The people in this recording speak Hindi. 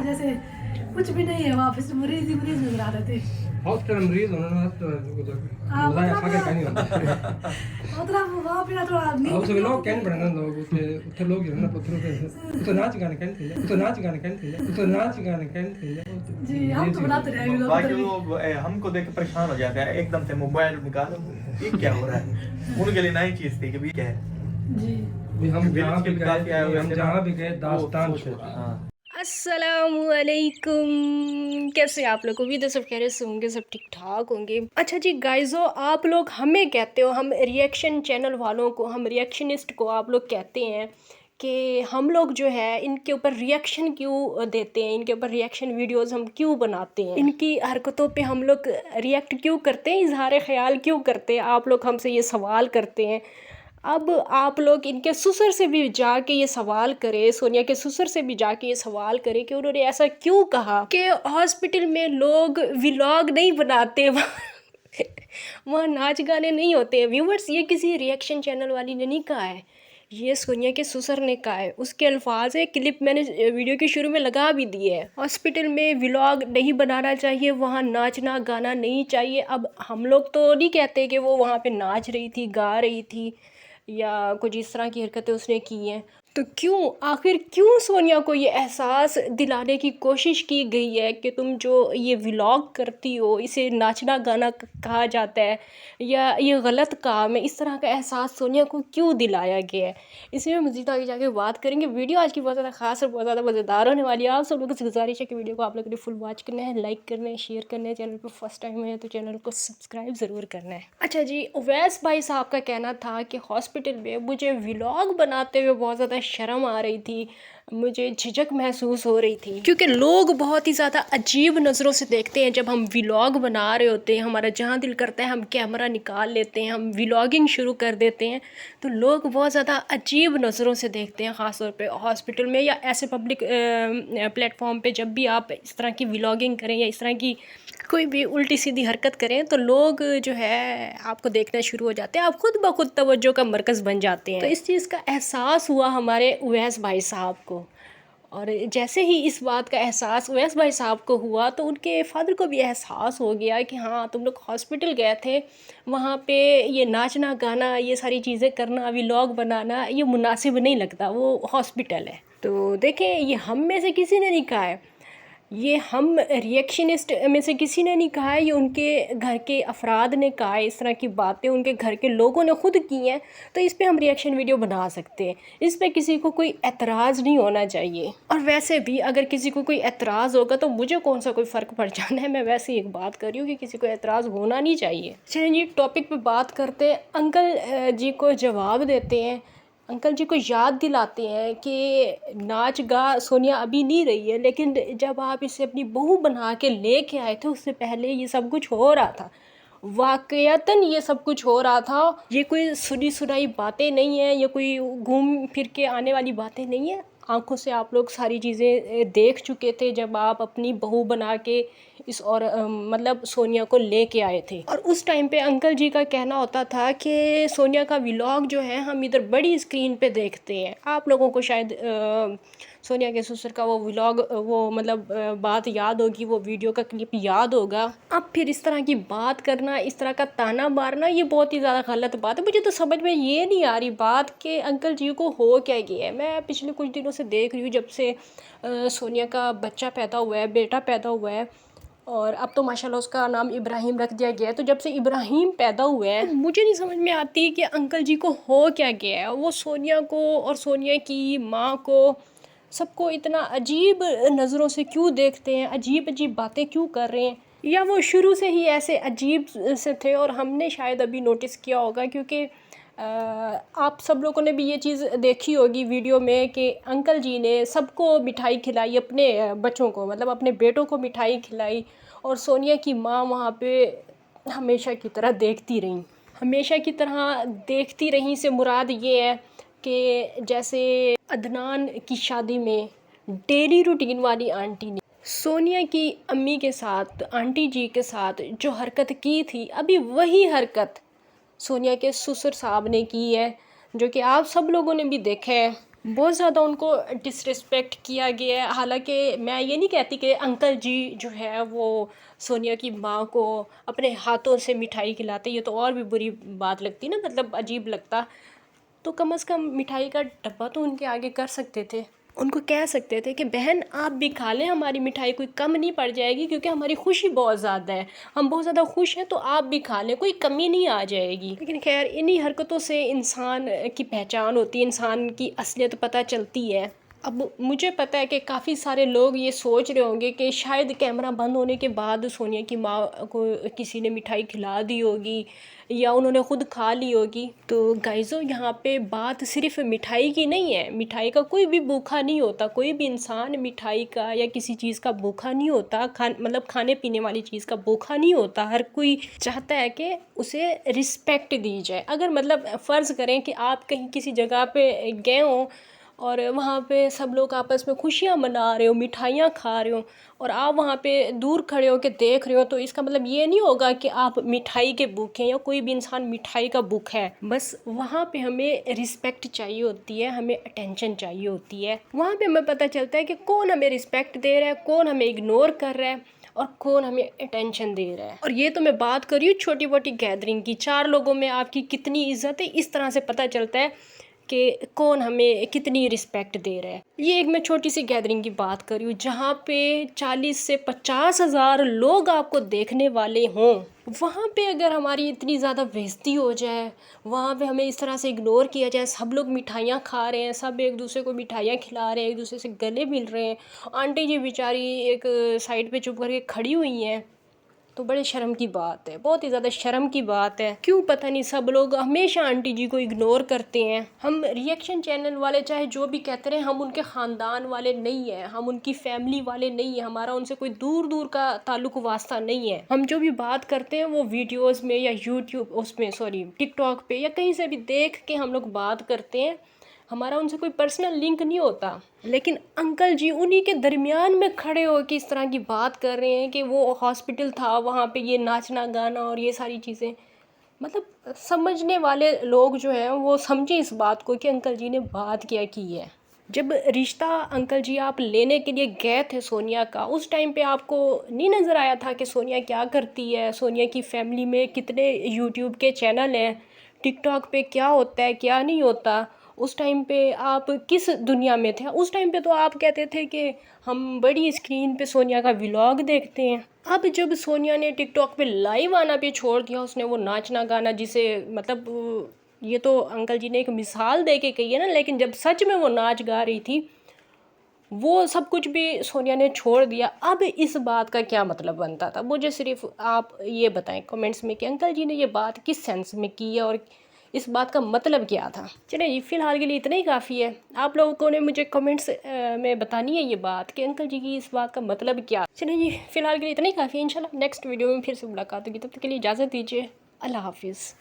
जैसे कुछ भी नहीं है, वहाँ पे मरीज ही मरीज नजर आ रहे थे। हॉस्पिटल मरीज होना मजाया खा के नहीं होता मतलब वहाँ पे थोड़ा अब सब लोग कहने पड़े ना लोग उठे लोग जो है ना पत्थरों पे तो नाच गाने कहते हैं, तो नाच गाने कहते हैं, तो नाच गाने कहते हैं जी। हम तो बनाते रहे लोग, बाकी लोग हमको देख के परेशान हो जाते हैं, एकदम से मोबाइल निकालो, ये क्या हो रहा है। उनके लिए नई चीज थी कि भी क्या है जी। हम जहाँ भी गए, हम जहाँ भी गए दास्तान छोड़ा। हाँ। अस्सलामुअलैकुम, कैसे आप लोग? उम्मीद है सब खैरियत से होंगे, सब ठीक ठाक होंगे। अच्छा जी गाइजो, आप लोग हमें कहते हो, हम रिएक्शन चैनल वालों को, हम रिएक्शनिस्ट को आप लोग कहते हैं कि हम लोग जो है इनके ऊपर रिएक्शन क्यों देते हैं, इनके ऊपर रिएक्शन वीडियोस हम क्यों बनाते हैं, इनकी हरकतों पे हम लोग रिएक्ट क्यों करते हैं, इजहार ख्याल क्यों करते हैं। आप लोग हमसे ये सवाल करते हैं। अब आप लोग इनके ससुर से भी जाके ये सवाल करें, सोनिया के ससुर से भी जाके ये सवाल करें कि उन्होंने ऐसा क्यों कहा कि हॉस्पिटल में लोग व्लॉग नहीं बनाते, वहाँ नाच गाने नहीं होते हैं। व्यूवर्स, ये किसी रिएक्शन चैनल वाली ने नहीं कहा है, ये सोनिया के ससुर ने कहा है। उसके अल्फाज है, क्लिप मैंने वीडियो के शुरू में लगा भी दी है। हॉस्पिटल में व्लॉग नहीं बनाना चाहिए, वहाँ नाचना गाना नहीं चाहिए। अब हम लोग तो नहीं कहते कि वो वहाँ पे नाच रही थी, गा रही थी या कुछ इस तरह की हरकतें उसने की हैं, तो क्यों, आखिर क्यों सोनिया को ये एहसास दिलाने की कोशिश की गई है कि तुम जो ये व्लॉग करती हो इसे नाचना गाना कहा जाता है या ये गलत काम है, इस तरह का एहसास सोनिया को क्यों दिलाया गया है। इसी में मज़ीद आगे जाके बात करेंगे। वीडियो आज की बहुत ज़्यादा खास और बहुत ज़्यादा मज़ेदार होने वाली है। आप सब लोगों से गुजारिश है कि वीडियो को आप लोगों ने फुल वॉच करना है, लाइक करना है, शेयर करना है। चैनल पर फर्स्ट टाइम है तो चैनल को सब्सक्राइब ज़रूर करना है। अच्छा जी, उवैस भाई साहब का कहना था कि हॉस्पिटल में मुझे व्लॉग बनाते हुए बहुत ज़्यादा शर्म आ रही थी, मुझे झिझक महसूस हो रही थी, क्योंकि लोग बहुत ही ज़्यादा अजीब नज़रों से देखते हैं जब हम व्लॉग बना रहे होते हैं। हमारा जहाँ दिल करता है हम कैमरा निकाल लेते हैं, हम व्लॉगिंग शुरू कर देते हैं, तो लोग बहुत ज़्यादा अजीब नज़रों से देखते हैं। ख़ास तौर पे हॉस्पिटल में या ऐसे पब्लिक प्लेटफॉर्म पे जब भी आप इस तरह की व्लॉगिंग करें या इस तरह की कोई भी उल्टी सीधी हरकत करें तो लोग जो है आपको देखना शुरू हो जाते हैं, आप खुद ब खुद तवज्जो का मरकज़ बन जाते हैं। तो इस चीज़ का एहसास हुआ हमारे उवैस भाई साहब को, और जैसे ही इस बात का एहसास उवैस भाई साहब को हुआ तो उनके फादर को भी एहसास हो गया कि हाँ, तुम लोग हॉस्पिटल गए थे, वहाँ पे ये नाचना गाना ये सारी चीज़ें करना, व्लॉग बनाना ये मुनासिब नहीं लगता, वो हॉस्पिटल है। तो देखें, ये हम में से किसी ने नहीं कहा है, ये हम रिएक्शनिस्ट में से किसी ने नहीं कहा है, ये उनके घर के अफराद ने कहा है। इस तरह की बातें उनके घर के लोगों ने खुद की हैं, तो इस पे हम रिएक्शन वीडियो बना सकते हैं। इस पे किसी को कोई एतराज़ नहीं होना चाहिए। और वैसे भी अगर किसी को कोई एतराज़ होगा तो मुझे कौन सा कोई फ़र्क पड़ जाना है। मैं वैसे एक बात कर रही हूँ कि किसी को एतराज़ होना नहीं चाहिए। चलिए जी, टॉपिक पर बात करते हैं। अंकल जी को जवाब देते हैं, अंकल जी को याद दिलाते हैं कि नाच गा सोनिया अभी नहीं रही है, लेकिन जब आप इसे अपनी बहू बना के लेके आए थे उससे पहले ये सब कुछ हो रहा था, वाकयातन ये सब कुछ हो रहा था। ये कोई सुनी सुनाई बातें नहीं है, ये कोई घूम फिर के आने वाली बातें नहीं है। आंखों से आप लोग सारी चीज़ें देख चुके थे जब आप अपनी बहू बना के इस और मतलब सोनिया को लेके आए थे। और उस टाइम पे अंकल जी का कहना होता था कि सोनिया का व्लॉग जो है हम इधर बड़ी स्क्रीन पे देखते हैं। आप लोगों को शायद सोनिया के ससुर का वो व्लॉग वो मतलब बात याद होगी, वो वीडियो का क्लिप याद होगा। अब फिर इस तरह की बात करना, इस तरह का ताना मारना, ये बहुत ही ज़्यादा गलत बात है। मुझे तो समझ में ये नहीं आ रही बात कि अंकल जी को हो क्या गया है। मैं पिछले कुछ दिनों से देख रही हूँ, जब से सोनिया का बच्चा पैदा हुआ है, बेटा पैदा हुआ है, और अब तो माशाल्लाह उसका नाम इब्राहिम रख दिया गया है। तो जब से इब्राहिम पैदा हुए हैं, मुझे नहीं समझ में आती कि अंकल जी को हो क्या गया है। वो सोनिया को और सोनिया की माँ को सबको इतना अजीब नज़रों से क्यों देखते हैं, अजीब अजीब बातें क्यों कर रहे हैं, या वो शुरू से ही ऐसे अजीब से थे और हमने शायद अभी नोटिस किया होगा। क्योंकि आप सब लोगों ने भी ये चीज़ देखी होगी वीडियो में कि अंकल जी ने सबको मिठाई खिलाई, अपने बच्चों को मतलब अपने बेटों को मिठाई खिलाई, और सोनिया की माँ वहाँ पे हमेशा की तरह देखती रहीं। हमेशा की तरह देखती रहीं से मुराद ये है कि जैसे अदनान की शादी में डेली रूटीन वाली आंटी ने सोनिया की अम्मी के साथ, आंटी जी के साथ जो हरकत की थी, अभी वही हरकत सोनिया के ससुर साहब ने की है, जो कि आप सब लोगों ने भी देखा है। बहुत ज़्यादा उनको डिसरिस्पेक्ट किया गया है। हालांकि मैं ये नहीं कहती कि अंकल जी जो है वो सोनिया की माँ को अपने हाथों से मिठाई खिलाते, ये तो और भी बुरी बात लगती ना, मतलब अजीब लगता। तो कम से कम मिठाई का डब्बा तो उनके आगे कर सकते थे, उनको कह सकते थे कि बहन आप भी खा लें, हमारी मिठाई कोई कम नहीं पड़ जाएगी क्योंकि हमारी खुशी बहुत ज़्यादा है, हम बहुत ज़्यादा खुश हैं, तो आप भी खा लें, कोई कमी नहीं आ जाएगी। लेकिन खैर इन्हीं हरकतों से इंसान की पहचान होती है, इंसान की असलियत पता चलती है। अब मुझे पता है कि काफ़ी सारे लोग ये सोच रहे होंगे कि शायद कैमरा बंद होने के बाद सोनिया की माँ को किसी ने मिठाई खिला दी होगी या उन्होंने ख़ुद खा ली होगी। तो गाइज़ो यहाँ पे बात सिर्फ मिठाई की नहीं है, मिठाई का कोई भी भूखा नहीं होता, कोई भी इंसान मिठाई का या किसी चीज़ का भूखा नहीं होता, मतलब खाने पीने वाली चीज़ का भूखा नहीं होता। हर कोई चाहता है कि उसे रिस्पेक्ट दी जाए। अगर मतलब फ़र्ज़ करें कि आप कहीं किसी जगह पे गए हों और वहाँ पे सब लोग आपस में खुशियाँ मना रहे हो, मिठाइयाँ खा रहे हो और आप वहाँ पे दूर खड़े हो के देख रहे हो, तो इसका मतलब ये नहीं होगा कि आप मिठाई के भूखे हैं या कोई भी इंसान मिठाई का भूखा है। बस वहाँ पे हमें रिस्पेक्ट चाहिए होती है, हमें अटेंशन चाहिए होती है। वहाँ पे हमें पता चलता है कि कौन हमें रिस्पेक्ट दे रहा है, कौन हमें इग्नोर कर रहा है और कौन हमें अटेंशन दे रहा है। और ये तो मैं बात कर रही हूँ छोटी मोटी गैदरिंग की, 4 लोगों में आपकी कितनी इज्जत है, इस तरह से पता चलता है कि कौन हमें कितनी रिस्पेक्ट दे रहा है। ये एक मैं छोटी सी गैदरिंग की बात कर रही हूँ जहाँ पे 40 से 50 हज़ार लोग आपको देखने वाले हों, वहाँ पे अगर हमारी इतनी ज़्यादा बेइज्जती हो जाए, वहाँ पे हमें इस तरह से इग्नोर किया जाए, सब लोग मिठाइयाँ खा रहे हैं, सब एक दूसरे को मिठाइयाँ खिला रहे हैं, एक दूसरे से गले मिल रहे हैं, आंटी जी बेचारी एक साइड पे चुप करके खड़ी हुई हैं, तो बड़े शर्म की बात है, बहुत ही ज़्यादा शर्म की बात है। क्यों पता नहीं सब लोग हमेशा आंटी जी को इग्नोर करते हैं। हम रिएक्शन चैनल वाले चाहे जो भी कहते रहे, हम उनके ख़ानदान वाले नहीं हैं, हम उनकी फैमिली वाले नहीं हैं, हमारा उनसे कोई दूर दूर का ताल्लुक वास्ता नहीं है। हम जो भी बात करते हैं वो वीडियोज़ में या यूट्यूब उसमें टिकटॉक पे या कहीं से भी देख के हम लोग बात करते हैं, हमारा उनसे कोई पर्सनल लिंक नहीं होता। लेकिन अंकल जी उन्हीं के दरमियान में खड़े हो के इस तरह की बात कर रहे हैं कि वो हॉस्पिटल था, वहाँ पे ये नाचना गाना और ये सारी चीज़ें, मतलब समझने वाले लोग जो हैं वो समझें इस बात को कि अंकल जी ने बात क्या की है। जब रिश्ता अंकल जी आप लेने के लिए गए थे सोनिया का, उस टाइम पे आपको नहीं नज़र आया था कि सोनिया क्या करती है, सोनिया की फैमिली में कितने यूट्यूब के चैनल हैं, टिकटॉक पे क्या होता है क्या नहीं होता? उस टाइम पे आप किस दुनिया में थे? उस टाइम पे तो आप कहते थे कि हम बड़ी स्क्रीन पे सोनिया का व्लॉग देखते हैं। अब जब सोनिया ने टिकटॉक पे लाइव आना भी छोड़ दिया, उसने वो नाचना गाना, जिसे मतलब ये तो अंकल जी ने एक मिसाल दे के कही है ना, लेकिन जब सच में वो नाच गा रही थी, वो सब कुछ भी सोनिया ने छोड़ दिया। अब इस बात का क्या मतलब बनता था? मुझे सिर्फ आप ये बताएं कमेंट्स में कि अंकल जी ने ये बात किस सेंस में की है और इस बात का मतलब क्या था। चलिए जी, फ़िलहाल के लिए इतना ही काफ़ी है। आप लोगों ने मुझे कमेंट्स में बतानी है ये बात कि अंकल जी की इस बात का मतलब क्या। चलिए जी, फ़िलहाल के लिए इतना ही काफ़ी है। इंशाल्लाह नेक्स्ट वीडियो में फिर से मुलाकात होगी, तब तक के लिए इजाज़त दीजिए। अल्लाह हाफिज़।